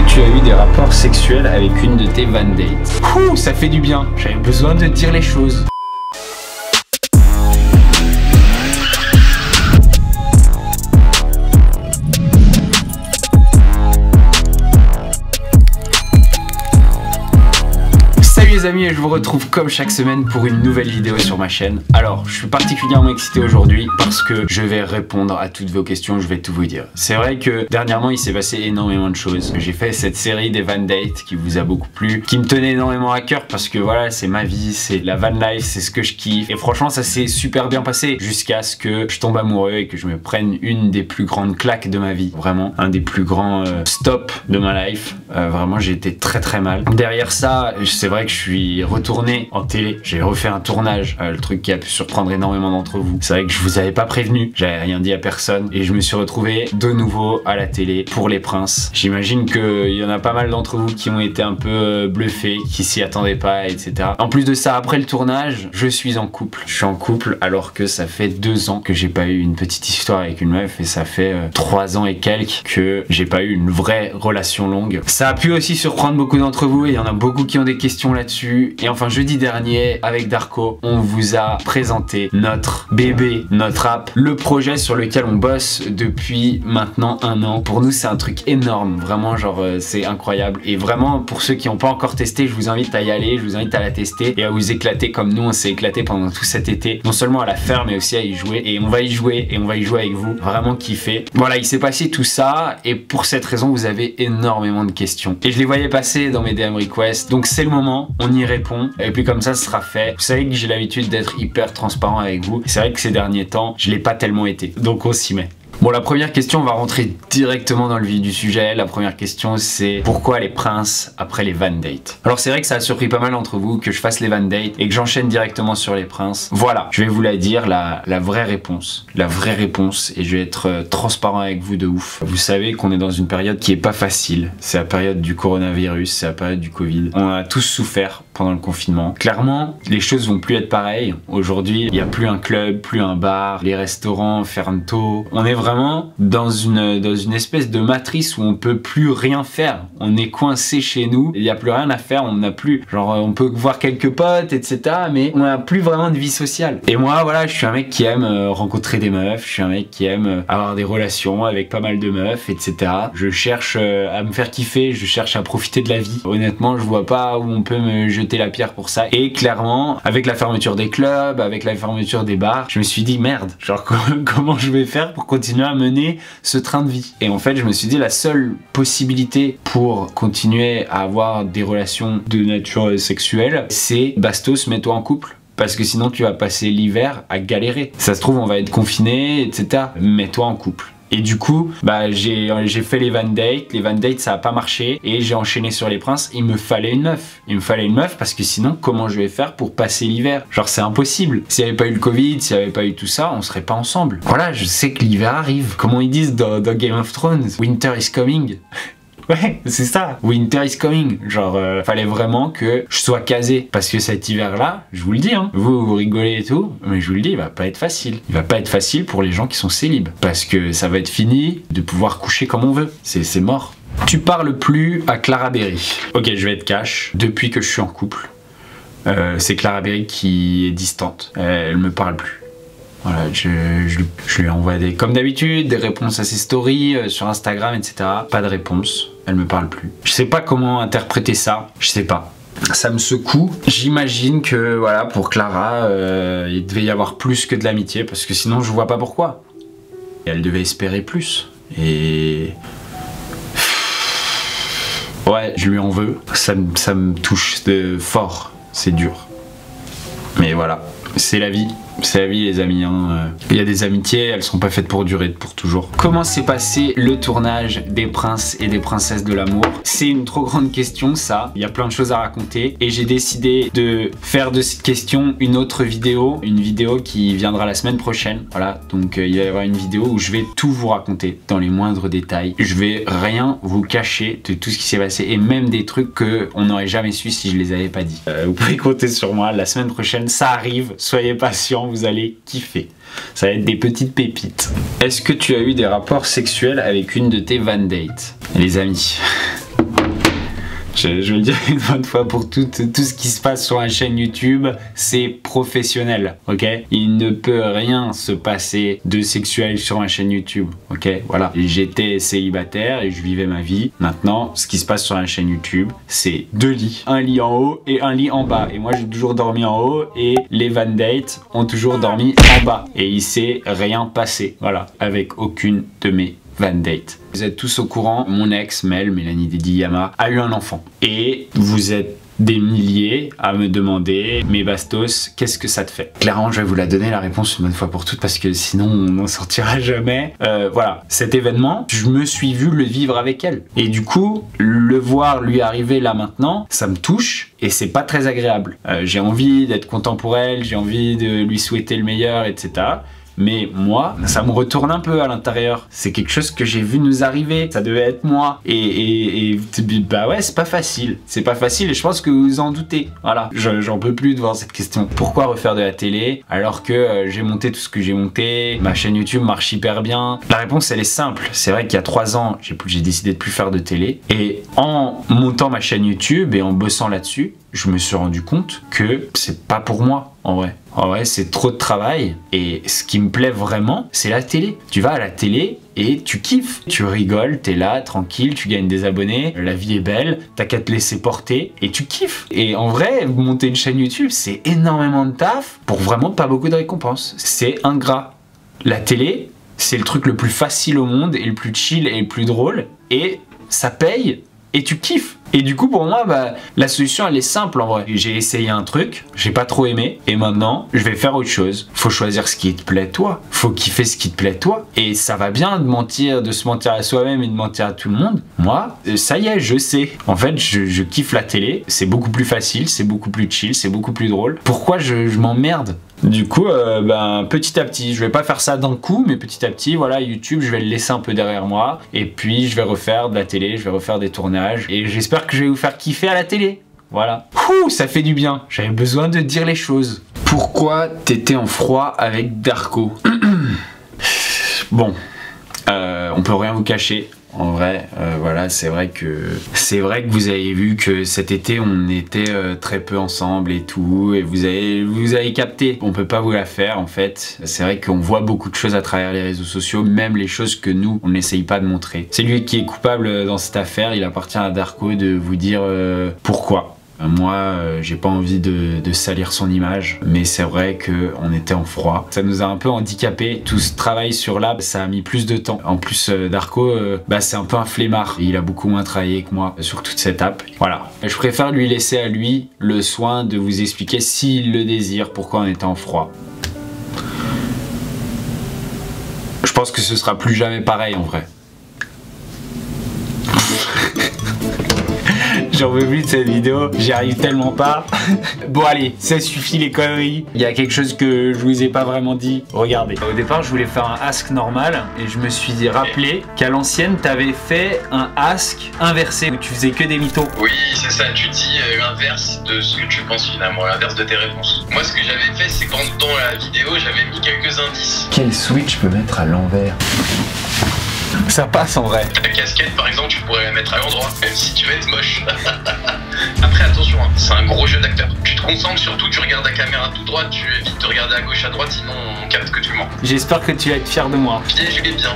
que tu as eu des rapports sexuels avec une de tes van dates? Ouh, ça fait du bien, j'avais besoin de dire les choses. Salut les amis, et je vous retrouve comme chaque semaine pour une nouvelle vidéo sur ma chaîne. Alors, je suis particulièrement excité aujourd'hui parce que je vais répondre à toutes vos questions, je vais tout vous dire. C'est vrai que dernièrement il s'est passé énormément de choses. J'ai fait cette série des van dates qui vous a beaucoup plu, qui me tenait énormément à cœur parce que voilà, c'est ma vie, c'est la van life, c'est ce que je kiffe. Et franchement, ça s'est super bien passé jusqu'à ce que je tombe amoureux et que je me prenne une des plus grandes claques de ma vie. Vraiment, un des plus grands stops de ma life. Vraiment, j'ai été très mal. Derrière ça, c'est vrai que je suis retourné en télé, j'ai refait un tournage, le truc qui a pu surprendre énormément d'entre vous. C'est vrai que je vous avais pas prévenu, j'avais rien dit à personne et je me suis retrouvé de nouveau à la télé pour Les Princes. J'imagine qu'il y en a pas mal d'entre vous qui ont été un peu bluffés, qui s'y attendaient pas, etc. En plus de ça, après le tournage, je suis en couple. Je suis en couple alors que ça fait 2 ans que j'ai pas eu une petite histoire avec une meuf et ça fait 3 ans et quelques que j'ai pas eu une vraie relation longue. Ça a pu aussi surprendre beaucoup d'entre vous et il y en a beaucoup qui ont des questions là-dessus. Et enfin, jeudi dernier, avec Darko, on vous a présenté notre bébé, notre app, le projet sur lequel on bosse depuis maintenant 1 an. Pour nous, c'est un truc énorme, vraiment, genre, c'est incroyable. Et vraiment, pour ceux qui n'ont pas encore testé, je vous invite à y aller, je vous invite à la tester et à vous éclater comme nous, on s'est éclaté pendant tout cet été. Non seulement à la faire, mais aussi à y jouer. Et on va y jouer, et on va y jouer avec vous. Vraiment kiffer. Voilà, il s'est passé tout ça, et pour cette raison, vous avez énormément de questions. Et je les voyais passer dans mes DM requests, donc c'est le moment, on y répond, et puis comme ça, ce sera fait. Vous savez que j'ai l'habitude d'être hyper transparent avec vous. C'est vrai que ces derniers temps, je l'ai pas tellement été, donc on s'y met. Bon, la première question, on va rentrer directement dans le vif du sujet. La première question, c'est pourquoi les princes après les van dates? Alors c'est vrai que ça a surpris pas mal d'entre vous que je fasse les van dates et que j'enchaîne directement sur les princes. Voilà, je vais vous la dire, la vraie réponse. La vraie réponse, et je vais être transparent avec vous de ouf. Vous savez qu'on est dans une période qui est pas facile. C'est la période du coronavirus, c'est la période du Covid. On a tous souffert pendant le confinement. Clairement, les choses vont plus être pareilles. Aujourd'hui, il n'y a plus un club, plus un bar, les restaurants ferment tôt. On est vraiment dans une espèce de matrice où on peut plus rien faire. On est coincé chez nous, il n'y a plus rien à faire, on n'a plus, genre on peut voir quelques potes, etc. mais on n'a plus vraiment de vie sociale. Et moi, voilà, je suis un mec qui aime rencontrer des meufs, je suis un mec qui aime avoir des relations avec pas mal de meufs, etc. Je cherche à me faire kiffer, je cherche à profiter de la vie. Honnêtement, je vois pas où on peut me jeter la pierre pour ça. Et clairement, avec la fermeture des clubs, avec la fermeture des bars, je me suis dit merde, genre comment je vais faire pour continuer à mener ce train de vie? Et en fait, je me suis dit la seule possibilité pour continuer à avoir des relations de nature sexuelle, c'est bastos, mets-toi en couple. Parce que sinon tu vas passer l'hiver à galérer. Ça se trouve on va être confiné, etc. Mets-toi en couple. Et du coup, bah, j'ai fait les van dates. Les van dates, ça a pas marché. Et j'ai enchaîné sur les princes. Il me fallait une meuf. Il me fallait une meuf parce que sinon, comment je vais faire pour passer l'hiver? Genre, c'est impossible. S'il n'y avait pas eu le Covid, s'il n'y avait pas eu tout ça, on serait pas ensemble. Voilà, je sais que l'hiver arrive. Comment ils disent dans Game of Thrones? Winter is coming. Ouais, c'est ça, winter is coming. Genre, fallait vraiment que je sois casé. Parce que cet hiver-là, je vous le dis, hein, vous rigolez et tout, mais je vous le dis, il va pas être facile. Il va pas être facile pour les gens qui sont célibes. Parce que ça va être fini de pouvoir coucher comme on veut. C'est mort. Tu parles plus à Clara Berry. Ok, je vais être cash. Depuis que je suis en couple, c'est Clara Berry qui est distante. Elle me parle plus. Voilà, je lui envoie comme d'habitude des réponses à ses stories sur Instagram, etc. Pas de réponse, elle me parle plus. Je sais pas comment interpréter ça, je sais pas. Ça me secoue. J'imagine que voilà, pour Clara, il devait y avoir plus que de l'amitié parce que sinon je vois pas pourquoi. Et elle devait espérer plus. Et ouais, je lui en veux. Ça me touche fort, c'est dur. Mais voilà, c'est la vie. C'est la vie les amis, hein. Il y a des amitiés, elles sont pas faites pour durer pour toujours. Comment s'est passé le tournage des princes et des princesses de l'amour? C'est une trop grande question ça, il y a plein de choses à raconter et j'ai décidé de faire de cette question une autre vidéo, une vidéo qui viendra la semaine prochaine. Voilà, donc il va y avoir une vidéo où je vais tout vous raconter dans les moindres détails. Je vais rien vous cacher de tout ce qui s'est passé et même des trucs qu'on n'aurait jamais su si je les avais pas dit. Vous pouvez compter sur moi, la semaine prochaine ça arrive, soyez patients. Vous allez kiffer. Ça va être des petites pépites. Est-ce que tu as eu des rapports sexuels avec une de tes van dates? Les amis, Je vais le dire une bonne fois pour toutes, tout ce qui se passe sur la chaîne YouTube, c'est professionnel, ok? Il ne peut rien se passer de sexuel sur ma chaîne YouTube, ok? Voilà, j'étais célibataire et je vivais ma vie. Maintenant, ce qui se passe sur la chaîne YouTube, c'est 2 lits. Un lit en haut et un lit en bas. Et moi, j'ai toujours dormi en haut et les Van Date ont toujours dormi en bas. Et il s'est rien passé, voilà, avec aucune de mes Van Date. Vous êtes tous au courant, mon ex, Mélanie Dediyama, a eu un enfant. Et vous êtes des milliers à me demander, mais Bastos, qu'est-ce que ça te fait? Clairement, je vais vous la donner la réponse une bonne fois pour toutes parce que sinon on n'en sortira jamais. Voilà, cet événement, je me suis vu le vivre avec elle. Et du coup, le voir lui arriver là maintenant, ça me touche et c'est pas très agréable. J'ai envie d'être content pour elle, j'ai envie de lui souhaiter le meilleur, etc. Mais moi, ça me retourne un peu à l'intérieur. C'est quelque chose que j'ai vu nous arriver. Ça devait être moi. Et bah ouais, c'est pas facile. C'est pas facile et je pense que vous en doutez. Voilà, j'en peux plus de voir cette question. Pourquoi refaire de la télé alors que j'ai monté tout ce que j'ai monté? Ma chaîne YouTube marche hyper bien. La réponse, elle est simple. C'est vrai qu'il y a 3 ans, j'ai décidé de plus faire de télé. Et en montant ma chaîne YouTube et en bossant là-dessus, je me suis rendu compte que c'est pas pour moi en vrai. En vrai, c'est trop de travail et ce qui me plaît vraiment, c'est la télé. Tu vas à la télé et tu kiffes. Tu rigoles, t'es là, tranquille, tu gagnes des abonnés, la vie est belle, t'as qu'à te laisser porter et tu kiffes. Et en vrai, monter une chaîne YouTube, c'est énormément de taf pour vraiment pas beaucoup de récompenses. C'est ingrat. La télé, c'est le truc le plus facile au monde et le plus chill et le plus drôle et ça paye et tu kiffes. Et du coup pour moi bah, la solution elle est simple en vrai. J'ai essayé un truc, j'ai pas trop aimé et maintenant je vais faire autre chose. Faut choisir ce qui te plaît toi, faut kiffer ce qui te plaît toi. Et ça va bien de se mentir à soi-même et de mentir à tout le monde. Moi ça y est je sais. En fait je kiffe la télé, c'est beaucoup plus facile, c'est beaucoup plus chill, c'est beaucoup plus drôle. Pourquoi je m'emmerde? Du coup, ben, petit à petit, je vais pas faire ça d'un coup, mais petit à petit, voilà, YouTube, je vais le laisser un peu derrière moi. Et puis, je vais refaire de la télé, je vais refaire des tournages. Et j'espère que je vais vous faire kiffer à la télé. Voilà. Ouh, ça fait du bien. J'avais besoin de dire les choses. Pourquoi t'étais en froid avec Darko? Bon, on peut rien vous cacher. En vrai, voilà, c'est vrai que vous avez vu que cet été on était très peu ensemble et tout, et vous avez capté. On peut pas vous la faire en fait. C'est vrai qu'on voit beaucoup de choses à travers les réseaux sociaux, même les choses que nous on n'essaye pas de montrer. C'est lui qui est coupable dans cette affaire. Il appartient à Darko de vous dire pourquoi. Moi, j'ai pas envie de salir son image, mais c'est vrai qu'on était en froid. Ça nous a un peu handicapé. Tout ce travail sur l'app, ça a mis plus de temps. En plus, Darko, bah, c'est un peu un flemmard. Il a beaucoup moins travaillé que moi sur toute cette app. Voilà. Je préfère lui laisser à lui le soin de vous expliquer s'il le désire, pourquoi on était en froid. Je pense que ce sera plus jamais pareil en vrai. J'en veux plus de cette vidéo, j'y arrive tellement pas. Bon allez, ça suffit les conneries. Il y a quelque chose que je vous ai pas vraiment dit. Regardez. Au départ, je voulais faire un ask normal et je me suis rappelé qu'à l'ancienne, t'avais fait un ask inversé où tu faisais que des mythos. Oui, c'est ça, tu dis l'inverse de ce que tu penses finalement, l'inverse de tes réponses. Moi, ce que j'avais fait, c'est quand dans la vidéo, j'avais mis quelques indices. Quel switch je peux mettre à l'envers? Ça passe en vrai. Ta casquette par exemple tu pourrais la mettre à l'endroit, même si tu vas être moche. Après attention, hein, c'est un gros jeu d'acteur. Tu te concentres surtout, tu regardes la caméra tout droit, tu évites de regarder à gauche à droite, sinon on capte que tu mens. J'espère que tu vas être fier de moi. Piège-les bien.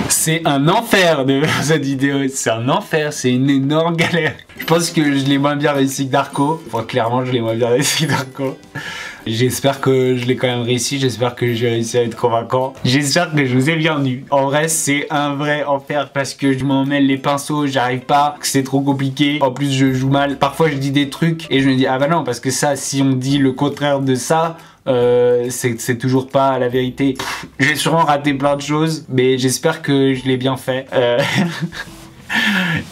C'est un enfer de faire cette vidéo, c'est un enfer, c'est une énorme galère. Je pense que je l'ai moins bien réussi que Darko. Enfin clairement je l'ai moins bien réussi que Darko. J'espère que je l'ai quand même réussi, j'espère que j'ai réussi à être convaincant. J'espère que je vous ai bien eu. En vrai, c'est un vrai enfer parce que je m'en mêle les pinceaux, j'arrive pas, c'est trop compliqué. En plus, je joue mal. Parfois, je dis des trucs et je me dis, ah bah non, parce que ça, si on dit le contraire de ça, c'est toujours pas la vérité. J'ai sûrement raté plein de choses, mais j'espère que je l'ai bien fait.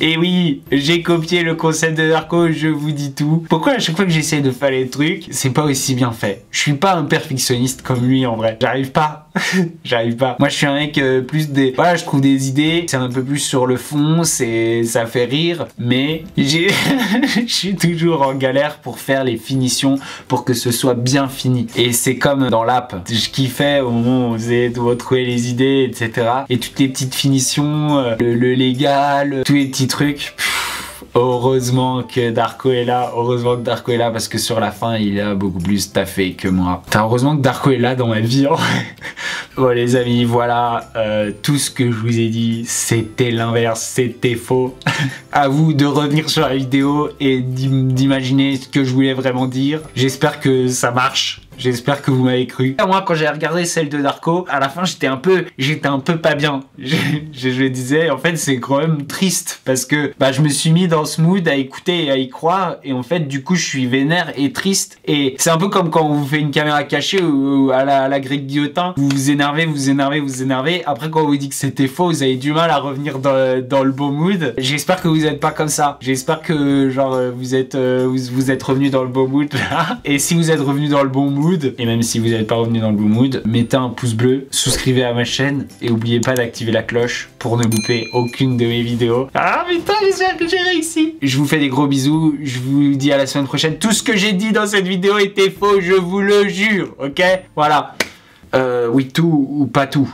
Et oui, j'ai copié le concept de Darko, je vous dis tout. Pourquoi à chaque fois que j'essaie de faire les trucs, c'est pas aussi bien fait? Je suis pas un perfectionniste comme lui en vrai. J'arrive pas. J'arrive pas. Moi je suis un mec plus des... Voilà, je trouve des idées, c'est un peu plus sur le fond, ça fait rire, mais je suis toujours en galère pour faire les finitions, pour que ce soit bien fini. Et c'est comme dans l'app, je kiffais au moment où on faisait de retrouver les idées, etc. Et toutes les petites finitions, le légal, tous les petits trucs. Heureusement que Darko est là, parce que sur la fin il a beaucoup plus taffé que moi. Heureusement que Darko est là dans ma vie en vrai. Bon les amis, voilà, tout ce que je vous ai dit c'était l'inverse, c'était faux. À vous de revenir sur la vidéo et d'imaginer ce que je voulais vraiment dire. J'espère que ça marche. J'espère que vous m'avez cru. Moi, quand j'ai regardé celle de Darko, à la fin, j'étais un peu pas bien. Je disais, en fait, c'est quand même triste parce que bah, je me suis mis dans ce mood à écouter et à y croire. Et en fait, du coup, je suis vénère et triste. Et c'est un peu comme quand on vous fait une caméra cachée ou à la Greg Guillotin. Vous vous énervez. Après, quand on vous dit que c'était faux, vous avez du mal à revenir dans le bon mood. J'espère que vous n'êtes pas comme ça. J'espère que, genre, vous êtes revenu dans le bon mood là. Et si vous êtes revenu dans le bon mood, et même si vous n'êtes pas revenu dans le bon mood, mettez un pouce bleu, souscrivez à ma chaîne et n'oubliez pas d'activer la cloche pour ne louper aucune de mes vidéos. Ah putain, j'espère que j'ai réussi. Je vous fais des gros bisous, je vous dis à la semaine prochaine. Tout ce que j'ai dit dans cette vidéo était faux, je vous le jure, ok? Voilà. Oui, tout ou pas tout.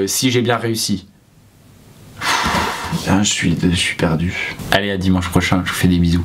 Si j'ai bien réussi. Putain, je suis perdu. Allez, à dimanche prochain, je vous fais des bisous.